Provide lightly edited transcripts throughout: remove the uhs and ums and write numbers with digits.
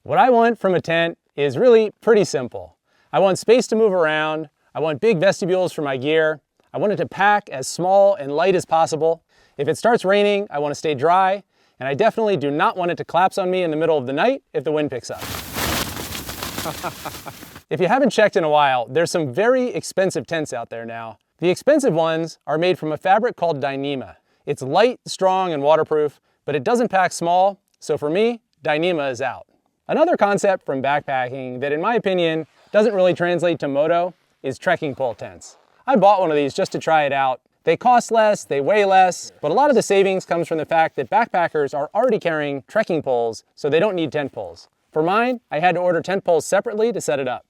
What I want from a tent is really pretty simple. I want space to move around, I want big vestibules for my gear, I want it to pack as small and light as possible. If it starts raining, I want to stay dry, and I definitely do not want it to collapse on me in the middle of the night if the wind picks up. If you haven't checked in a while, there's some very expensive tents out there now. The expensive ones are made from a fabric called Dyneema. It's light, strong, and waterproof, but it doesn't pack small, so for me, Dyneema is out. Another concept from backpacking that in my opinion doesn't really translate to moto is trekking pole tents. I bought one of these just to try it out. They cost less, they weigh less, but a lot of the savings comes from the fact that backpackers are already carrying trekking poles, so they don't need tent poles. For mine, I had to order tent poles separately to set it up.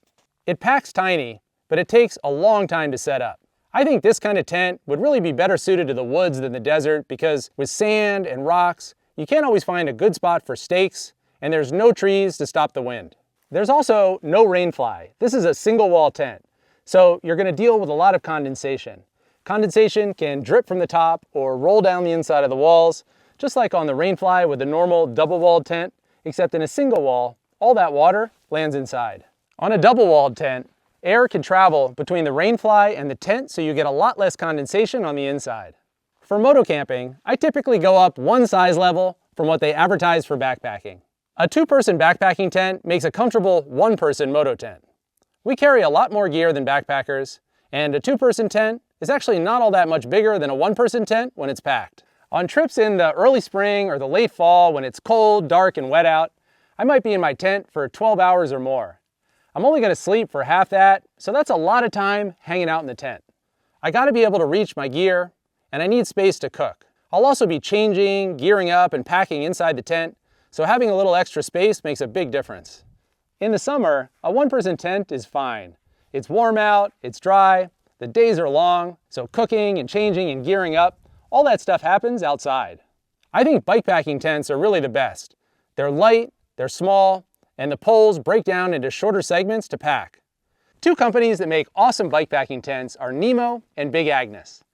It packs tiny, but it takes a long time to set up. I think this kind of tent would really be better suited to the woods than the desert because with sand and rocks, you can't always find a good spot for stakes, and there's no trees to stop the wind. There's also no rainfly. This is a single wall tent, so you're going to deal with a lot of condensation. Condensation can drip from the top or roll down the inside of the walls, just like on the rainfly with a normal double-walled tent, except in a single wall, all that water lands inside. On a double-walled tent, air can travel between the rainfly and the tent so you get a lot less condensation on the inside. For moto camping, I typically go up one size level from what they advertise for backpacking. A two-person backpacking tent makes a comfortable one-person moto tent. We carry a lot more gear than backpackers, and a two-person tent is actually not all that much bigger than a one-person tent when it's packed. On trips in the early spring or the late fall when it's cold, dark, and wet out, I might be in my tent for 12 hours or more. I'm only going to sleep for half that, so that's a lot of time hanging out in the tent. I got to be able to reach my gear, and I need space to cook. I'll also be changing, gearing up, and packing inside the tent, so having a little extra space makes a big difference. In the summer, a one-person tent is fine. It's warm out, it's dry, the days are long, so cooking and changing and gearing up, all that stuff happens outside. I think bikepacking tents are really the best. They're light, they're small, and the poles break down into shorter segments to pack. Two companies that make awesome bikepacking tents are Nemo and Big Agnes.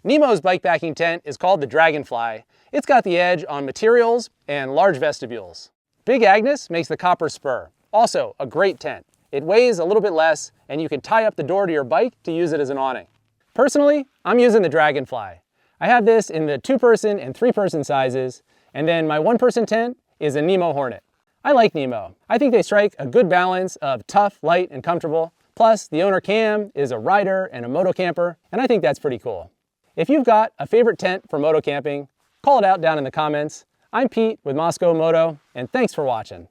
Nemo's bikepacking tent is called the Dragonfly. It's got the edge on materials and large vestibules. Big Agnes makes the copper Spur, also a great tent. It weighs a little bit less, and you can tie up the door to your bike to use it as an awning. Personally, I'm using the Dragonfly. I have this in the two-person and three-person sizes, and then my one-person tent is a Nemo Hornet. I like Nemo. I think they strike a good balance of tough, light, and comfortable. Plus, the owner Cam is a rider and a moto camper, and I think that's pretty cool. If you've got a favorite tent for moto camping, call it out down in the comments. I'm Pete with Mosko Moto, and thanks for watching.